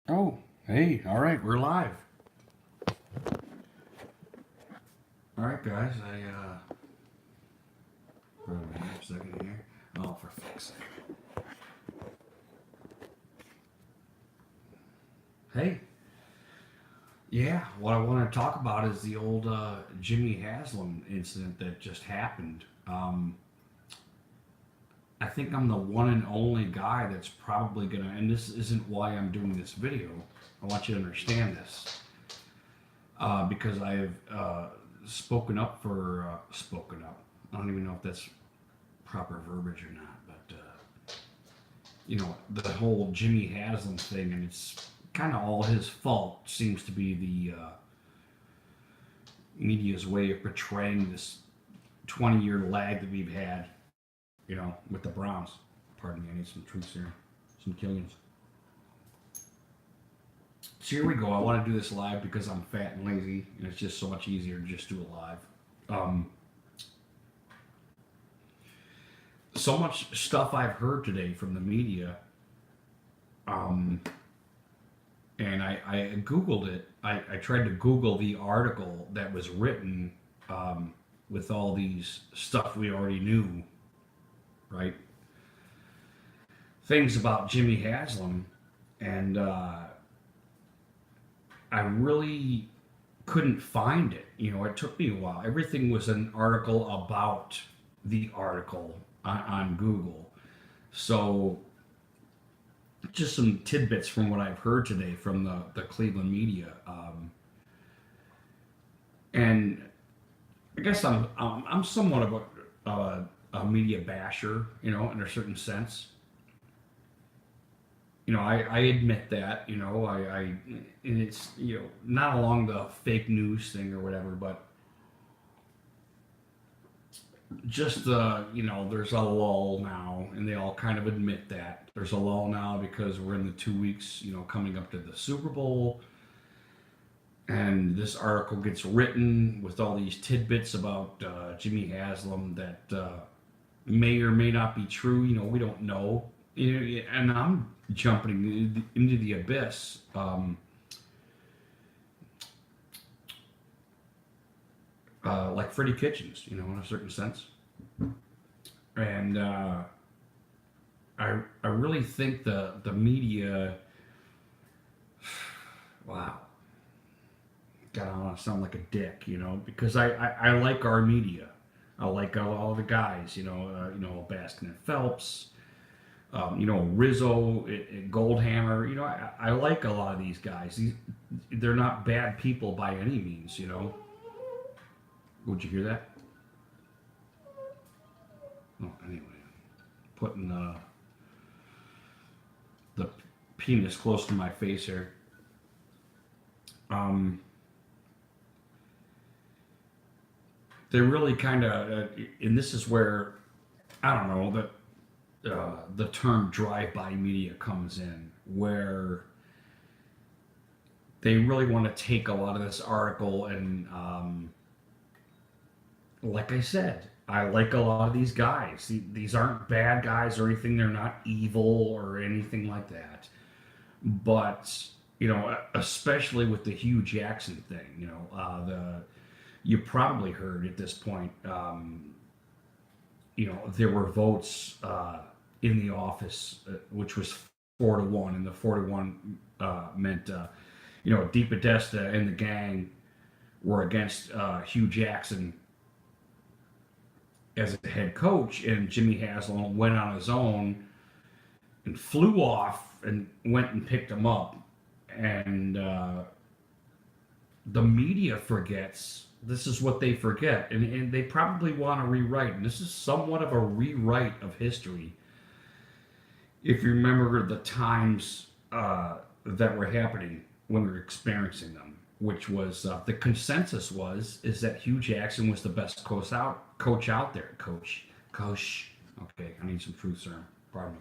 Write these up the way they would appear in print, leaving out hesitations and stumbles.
Oh, hey, all right, we're live. All right, guys, hold on a second here. Oh, for fuck's sake. Hey, yeah, what I want to talk about is the old Jimmy Haslem incident that just happened. I think I'm the one and only guy that's probably gonna, and this isn't why I'm doing this video. I want you to understand this because I've spoken up. I don't even know if that's proper verbiage or not, but the whole Jimmy Haslam thing, and it's kind of all his fault. Seems to be the media's way of portraying this 20-year lag that we've had, with the Browns. Pardon me, I need some truths here, some Killians. So here we go. I want to do this live because I'm fat and lazy, and it's just so much easier to just do it live. So much stuff I've heard today from the media, and I Googled it. I tried to Google the article that was written with all these stuff we already knew, right? Things about Jimmy Haslam, and I really couldn't find it. It took me a while. Everything was an article about the article on Google. So just some tidbits from what I've heard today from the Cleveland media. And I guess I'm somewhat of a media basher, in a certain sense. I admit that, and it's, not along the fake news thing or whatever, but just there's a lull now, and they all kind of admit that there's a lull now because we're in the 2 weeks, coming up to the Super Bowl, and this article gets written with all these tidbits about Jimmy Haslam that may or may not be true. We don't know. And I'm jumping into the abyss. Like Freddie Kitchens, in a certain sense. And I really think the media, wow, God, I don't want to sound like a dick, because I like our media. I like all the guys, Baskin and Phelps, Rizzo, Goldhammer. I like a lot of these guys. They're not bad people by any means. Would you hear that? Oh, anyway, putting the penis close to my face here. They really kind of, and this is where I don't know that the term drive-by media comes in, where they really want to take a lot of this article and, like I said, I like a lot of these guys. These aren't bad guys or anything. They're not evil or anything like that. But especially with the Hugh Jackson thing, you probably heard at this point, there were votes in the office, which was 4-1, and the 4-1 meant, Deep Podesta and the gang were against Hugh Jackson as a head coach, and Jimmy Haslam went on his own and flew off and went and picked him up. And the media forgets. This is what they forget, and they probably want to rewrite. And this is somewhat of a rewrite of history. If you remember the times that were happening when we were experiencing them, which was the consensus is that Hugh Jackson was the best coach out there. Coach. Okay, I need some truth serum. Pardon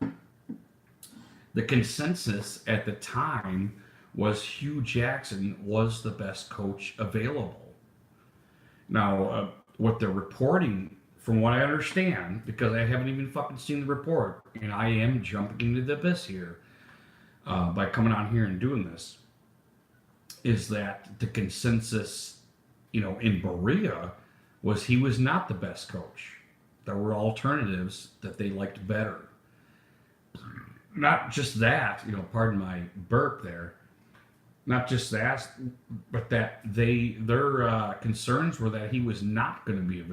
me. The consensus at the time was Hugh Jackson was the best coach available. Now, what they're reporting from what I understand, because I haven't even fucking seen the report, and I am jumping into the abyss here by coming on here and doing this, is that the consensus, in Berea was he was not the best coach. There were alternatives that they liked better. Not just that, pardon my burp there. Not just that, but that their concerns were that he was not going to be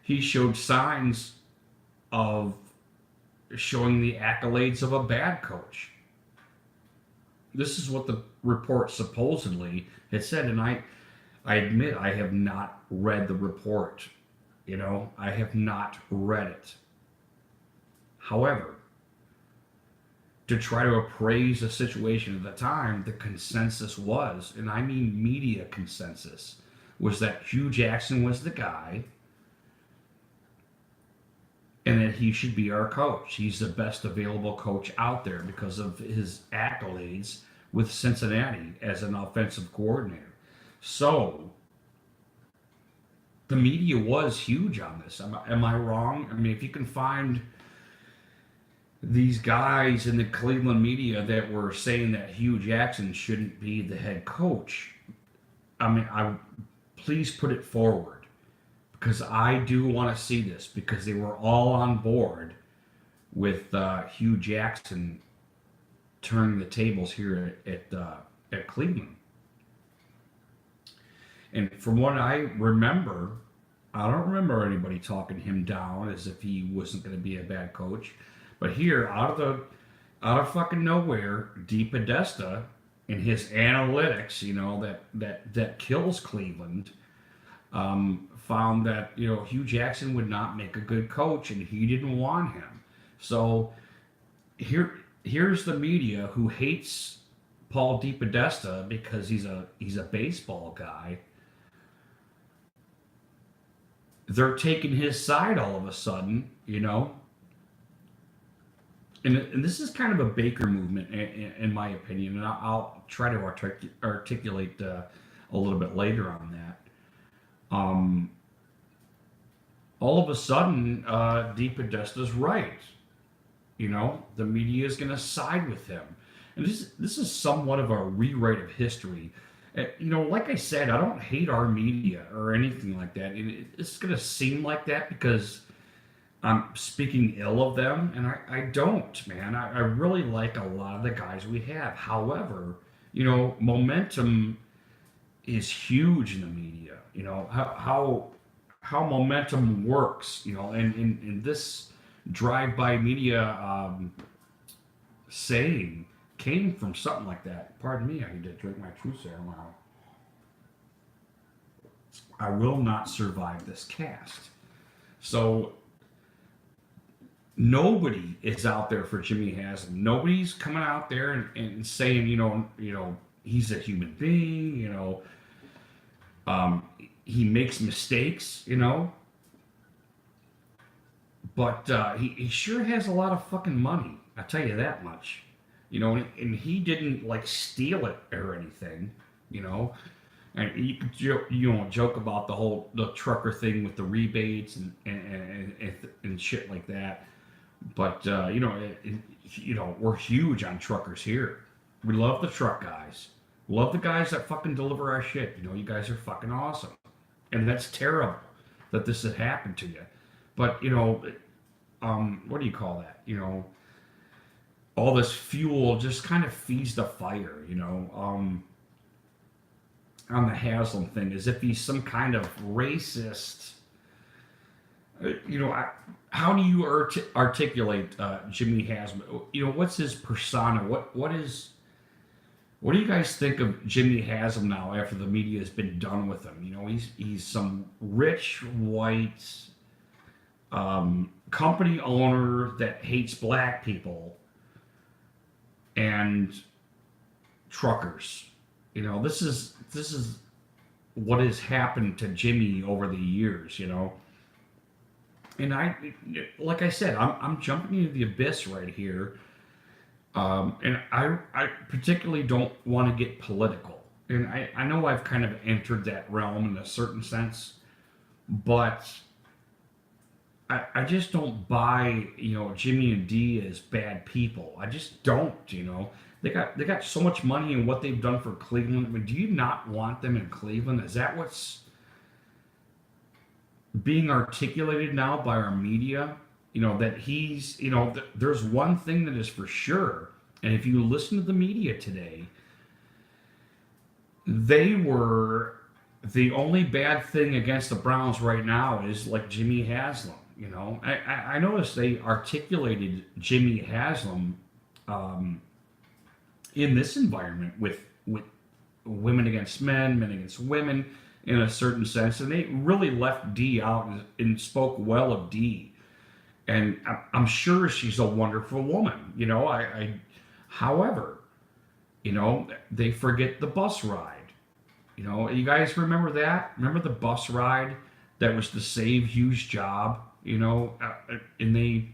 he showed signs of showing the accolades of a bad coach. This is what the report supposedly had said, and I admit I have not read the report. I have not read it. However, to try to appraise the situation at the time, the consensus was, and I mean media consensus, was that Hugh Jackson was the guy and that he should be our coach. He's the best available coach out there because of his accolades with Cincinnati as an offensive coordinator. So, the media was huge on this. Am I wrong? I mean, if you can find these guys in the Cleveland media that were saying that Hugh Jackson shouldn't be the head coach, please put it forward, because I do want to see this, because they were all on board with Hugh Jackson turning the tables here at Cleveland. And from what I remember, I don't remember anybody talking him down as if he wasn't going to be a bad coach. But here, out of fucking nowhere, DePodesta and his analytics, that kills Cleveland, found that Hugh Jackson would not make a good coach, and he didn't want him. So here's the media who hates Paul DePodesta because he's a baseball guy. They're taking his side all of a sudden, And this is kind of a Baker movement, in my opinion, and I'll try to articulate a little bit later on that. All of a sudden, DePodesta's right. The media is going to side with him. And this is somewhat of a rewrite of history. Like I said, I don't hate our media or anything like that. It's going to seem like that because I'm speaking ill of them, and I don't, man. I really like a lot of the guys we have. However, momentum is huge in the media. How momentum works, and in this drive-by media saying came from something like that. Pardon me, I need to drink my truth there. Wow. I will not survive this cast. So nobody is out there for Jimmy Haslem. Nobody's coming out there and saying, he's a human being, he makes mistakes, but he sure has a lot of fucking money. I'll tell you that much. And he didn't steal it or anything, And you could joke about the trucker thing with the rebates and shit like that. But we're huge on truckers here. We love the truck guys. Love the guys that fucking deliver our shit. You guys are fucking awesome. And that's terrible that this has happened to you. But what do you call that? All this fuel just kind of feeds the fire. On the Haslem thing, as if he's some kind of racist. How do you articulate Jimmy Haslem? What's his persona? What do you guys think of Jimmy Haslem now after the media has been done with him? He's some rich white company owner that hates black people and truckers. This is what has happened to Jimmy over the years. And like I said, I'm jumping into the abyss right here, and I particularly don't want to get political. And I know I've kind of entered that realm in a certain sense, but I just don't buy, Jimmy and Dee as bad people. I just don't, They got so much money in what they've done for Cleveland. I mean, do you not want them in Cleveland? Is that what's being articulated now by our media? That he's, there's one thing that is for sure. And if you listen to the media today, they were the only bad thing against the Browns right now is like Jimmy Haslem. I noticed they articulated Jimmy Haslem in this environment with women against men, men against women, in a certain sense, and they really left Dee out and spoke well of Dee. And I'm sure she's a wonderful woman. However, they forget the bus ride. You guys remember that? Remember the bus ride that was to save Hugh's job? And they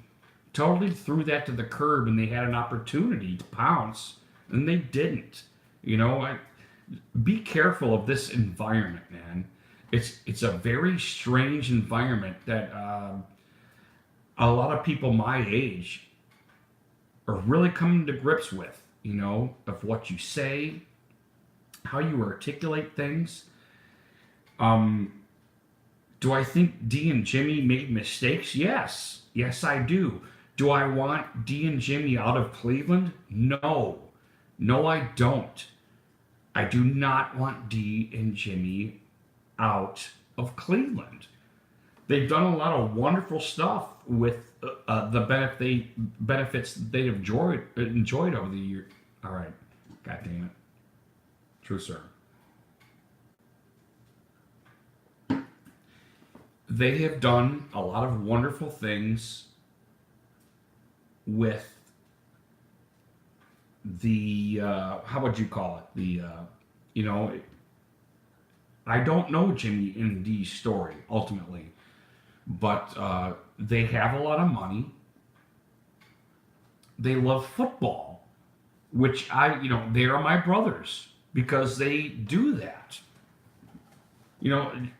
totally threw that to the curb, and they had an opportunity to pounce, and they didn't. Be careful of this environment, man. It's a very strange environment that a lot of people my age are really coming to grips with. Of what you say, how you articulate things. Do I think Dee and Jimmy made mistakes? Yes. Yes, I do. Do I want Dee and Jimmy out of Cleveland? No. No, I don't. I do not want Dee and Jimmy out of Cleveland. They've done a lot of wonderful stuff with the benefits they have enjoyed over the year. All right. God damn it. True, sir. They have done a lot of wonderful things with the, how would you call it? I don't know Jimmy and Dee's story ultimately, but they have a lot of money. They love football, which they are my brothers because they do that.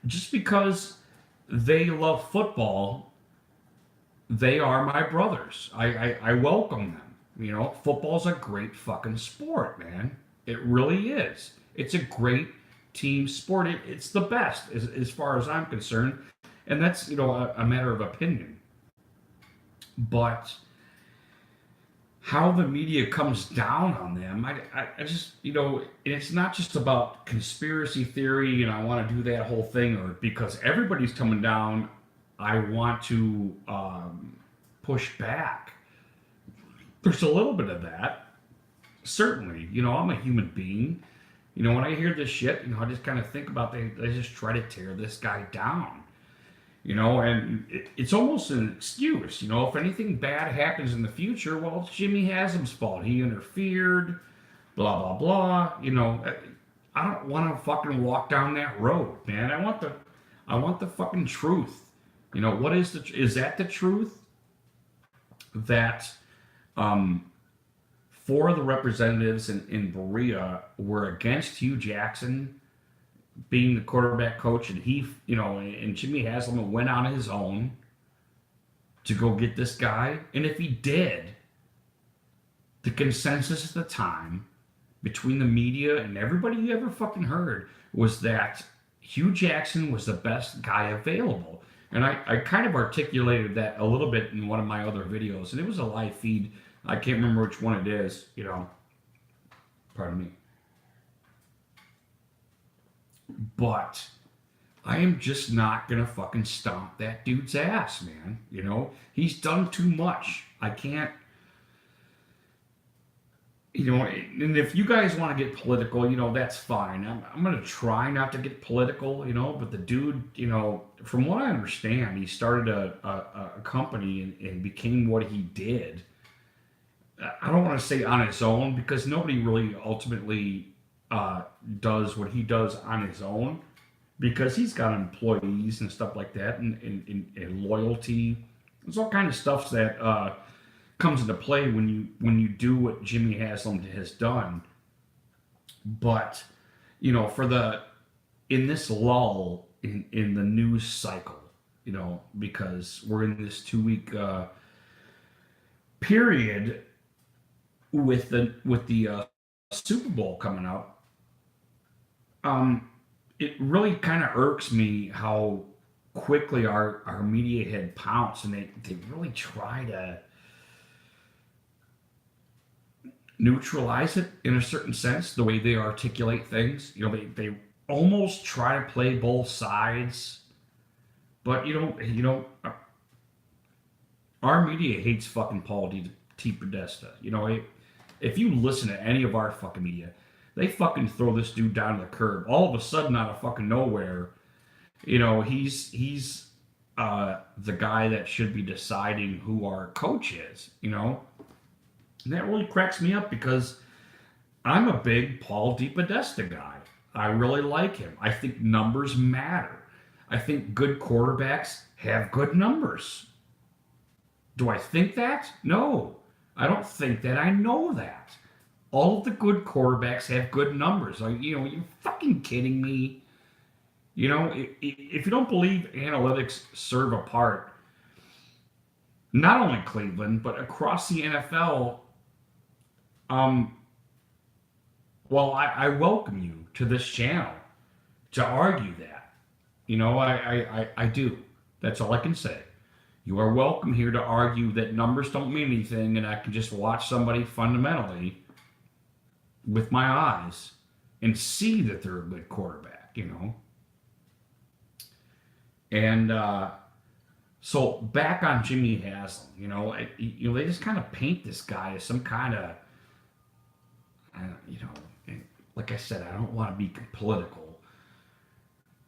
Just because they love football, they are my brothers. I welcome them. Football's a great fucking sport, man. It really is. It's a great team sport. It's the best as far as I'm concerned. And that's, a matter of opinion. But how the media comes down on them, I just, and it's not just about conspiracy theory and I want to do that whole thing, or because everybody's coming down, I want to push back. There's a little bit of that. Certainly, I'm a human being. When I hear this shit, I just kind of think about I just try to tear this guy down. And it's almost an excuse. If anything bad happens in the future, well, it's Jimmy Haslam's fault. He interfered, blah, blah, blah. I don't want to fucking walk down that road, man. I want the fucking truth. What is that the truth? That, 4 of the representatives in Berea were against Hugh Jackson being the quarterback coach, and he, and Jimmy Haslam went on his own to go get this guy. And if he did, the consensus at the time between the media and everybody you ever fucking heard was that Hugh Jackson was the best guy available. And I kind of articulated that a little bit in one of my other videos, and it was a live feed. I can't remember which one it is, Pardon me. But I am just not going to fucking stomp that dude's ass, man. He's done too much. I can't, and if you guys want to get political, that's fine. I'm going to try not to get political, but the dude, from what I understand, he started a company and became what he did. I don't want to say on his own, because nobody really ultimately does what he does on his own, because he's got employees and stuff like that, and loyalty. There's all kind of stuff that comes into play when you do what Jimmy Haslam has done. But in this lull in the news cycle, because we're in this 2 week period with the Super Bowl coming up. It really kind of irks me how quickly our media had pounced, and they really try to neutralize it in a certain sense, the way they articulate things. They almost try to play both sides, but our media hates fucking Paul T. Podesta. If you listen to any of our fucking media, they fucking throw this dude down to the curb. All of a sudden, out of fucking nowhere, he's the guy that should be deciding who our coach is. And that really cracks me up because I'm a big Paul DePodesta guy. I really like him. I think numbers matter. I think good quarterbacks have good numbers. Do I think that? No. I don't think that. I know that. All of the good quarterbacks have good numbers. Are you fucking kidding me? If you don't believe analytics serve a part, not only Cleveland, but across the NFL, well, I welcome you to this channel to argue that. I do. That's all I can say. You are welcome here to argue that numbers don't mean anything and I can just watch somebody fundamentally with my eyes and see that they're a good quarterback, And so back on Jimmy Haslem, they just kind of paint this guy as some kind of, like I said, I don't want to be political.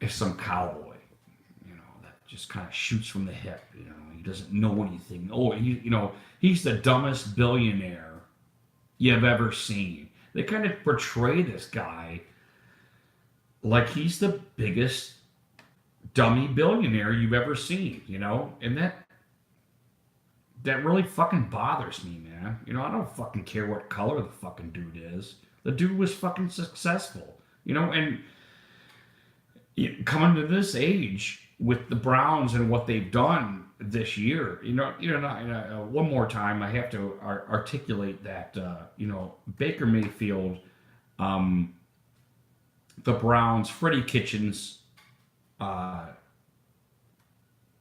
As some cowboy, that just kind of shoots from the hip. He doesn't know anything. Oh, he's the dumbest billionaire you've ever seen. They kind of portray this guy like he's the biggest dummy billionaire you've ever seen, and that really fucking bothers me, man. I don't fucking care what color the fucking dude is. The dude was fucking successful, and coming to this age with the Browns and what they've done this year, one more time, I have to articulate that, Baker Mayfield, the Browns, Freddie Kitchens,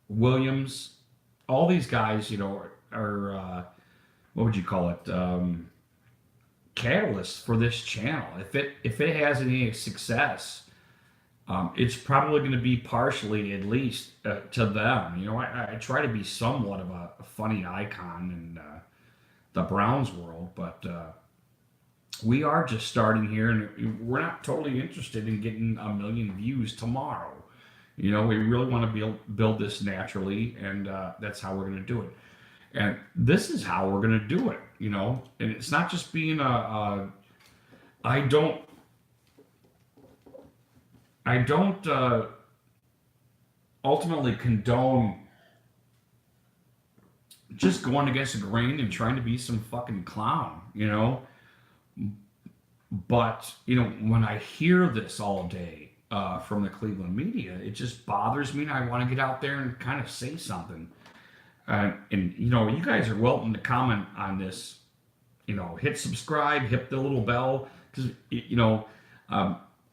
Williams, all these guys, are what would you call it? Catalysts for this channel. If it has any success, it's probably going to be partially, at least, to them. I try to be somewhat of a funny icon in the Browns world, but we are just starting here, and we're not totally interested in getting 1 million views tomorrow. We really want to build this naturally, and that's how we're going to do it. And this is how we're going to do it, and it's not just being I don't ultimately condone just going against the grain and trying to be some fucking clown, But, when I hear this all day from the Cleveland media, it just bothers me, and I want to get out there and kind of say something. And you guys are welcome to comment on this. Hit subscribe, hit the little bell, because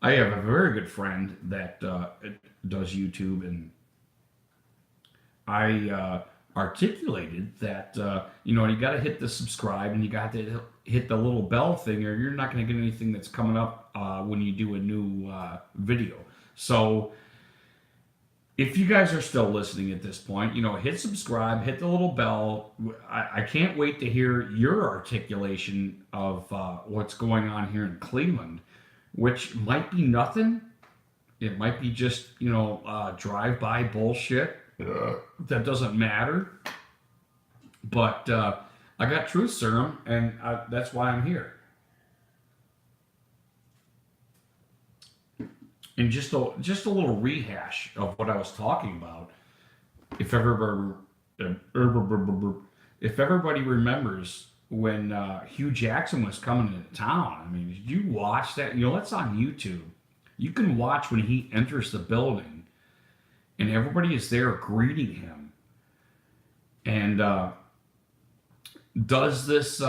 I have a very good friend that does YouTube, and I articulated that you got to hit the subscribe and you got to hit the little bell thing, or you're not going to get anything that's coming up when you do a new video. So if you guys are still listening at this point, hit subscribe, hit the little bell. I can't wait to hear your articulation of what's going on here in Cleveland, which might be nothing. It might be just, drive-by bullshit that doesn't matter. But I got truth serum, and that's why I'm here. And just a little rehash of what I was talking about. If everybody remembers when Hugh Jackson was coming into town, I mean, did you watch that? That's on YouTube. You can watch when he enters the building, and everybody is there greeting him. And does this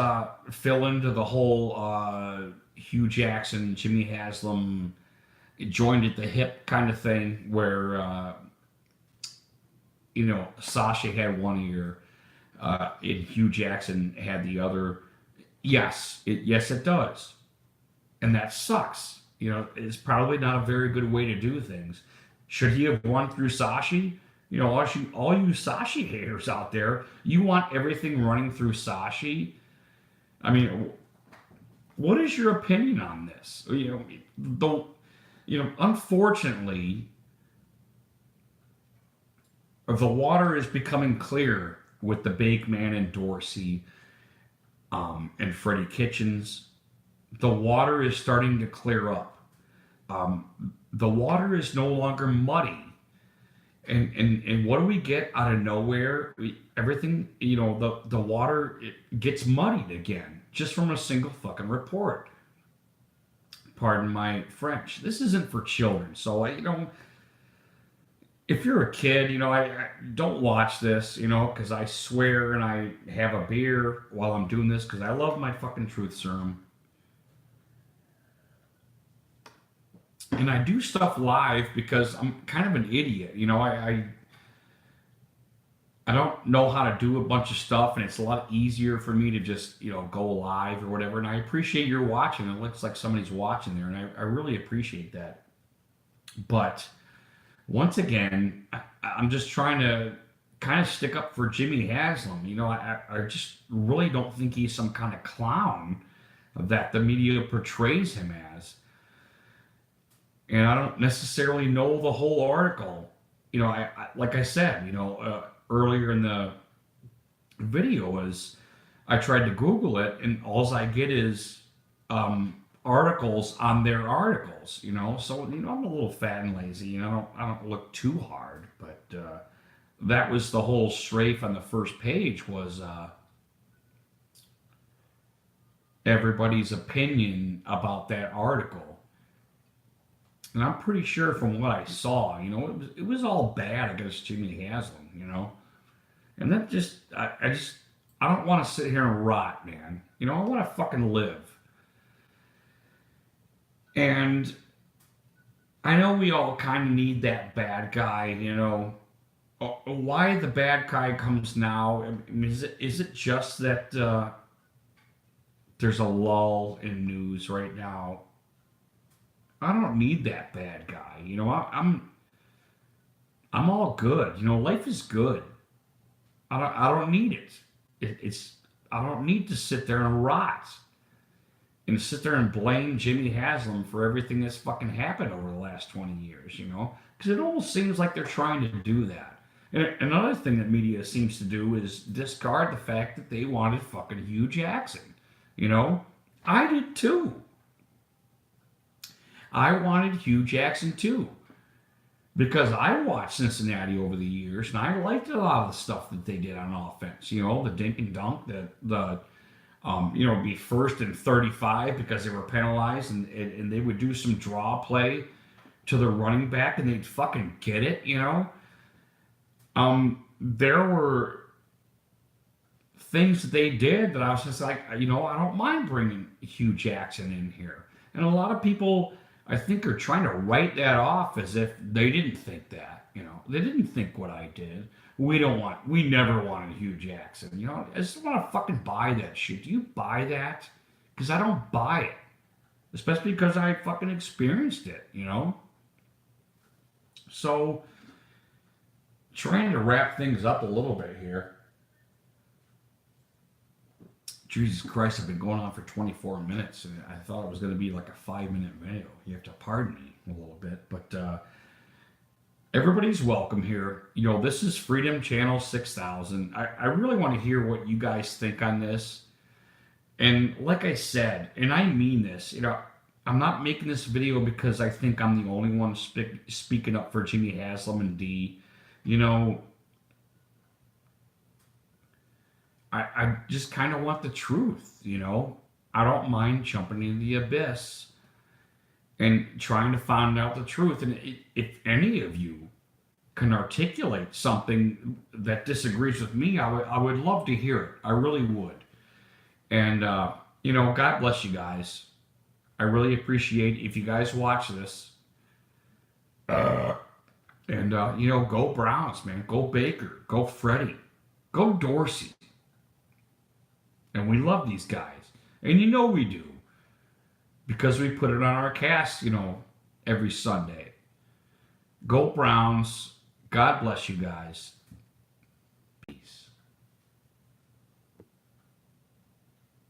fill into the whole Hugh Jackson, Jimmy Haslam joined at the hip kind of thing, where Sasha had one ear and Hugh Jackson had the other? Yes, it does, and that sucks. It's probably not a very good way to do things. Should he have won through Sashi? All you Sashi haters out there, you want everything running through Sashi. I mean, what is your opinion on this? Unfortunately, the water is becoming clear with the Big Man and Dorsey, and Freddie Kitchens. The water is starting to clear up. The water is no longer muddy. And what do we get out of nowhere? Everything, the water, it gets muddied again just from a single fucking report. Pardon my French. This isn't for children. So, if you're a kid, I don't watch this, because I swear and I have a beer while I'm doing this because I love my fucking truth serum. And I do stuff live because I'm kind of an idiot. I don't know how to do a bunch of stuff, and it's a lot easier for me to just, go live or whatever. And I appreciate your watching. It looks like somebody's watching there, and I really appreciate that. But once again, I'm just trying to kind of stick up for Jimmy Haslam. I just really don't think he's some kind of clown that the media portrays him as. And I don't necessarily know the whole article. Like I said, earlier in the video, is I tried to Google it, and all I get is articles on their articles. So I'm a little fat and lazy, and I don't look too hard. But that was the whole strafe on the first page, was everybody's opinion about that article. And I'm pretty sure from what I saw, it was all bad against Jimmy Haslam, And that I don't want to sit here and rot, man. I want to fucking live. And I know we all kind of need that bad guy, Why the bad guy comes now? I mean, is it just that there's a lull in news right now? I don't need that bad guy. I'm all good. Life is good. I don't need it. I don't need to sit there and rot and sit there and blame Jimmy Haslam for everything that's fucking happened over the last 20 years, because it almost seems like they're trying to do that. And another thing that media seems to do is discard the fact that they wanted fucking Hugh Jackson. I did too. I wanted Hugh Jackson too, because I watched Cincinnati over the years, and I liked a lot of the stuff that they did on offense. The dink and dunk, the be first and 35 because they were penalized, and they would do some draw play to the running back, and they'd fucking get it. There were things that they did that I was just like, I don't mind bringing Hugh Jackson in here, and a lot of people, I think, are trying to write that off as if they didn't think that. They didn't think what I did. We never wanted Hugh Jackson. I just want to fucking buy that shit. Do you buy that? Because I don't buy it. Especially because I fucking experienced it, So, trying to wrap things up a little bit here. Jesus Christ, I've been going on for 24 minutes, and I thought it was going to be like a 5-minute video. You have to pardon me a little bit, but everybody's welcome here. This is Freedom Channel 6000. I really want to hear what you guys think on this. And like I said, and I mean this, I'm not making this video because I think I'm the only one speaking up for Jimmy Haslam and D. I just kind of want the truth, I don't mind jumping into the abyss and trying to find out the truth. And if any of you can articulate something that disagrees with me, I would love to hear it. I really would. And God bless you guys. I really appreciate if you guys watch this. And go Browns, man. Go Baker. Go Freddie. Go Dorsey. And we love these guys. And we do. Because we put it on our cast, every Sunday. Go Browns. God bless you guys.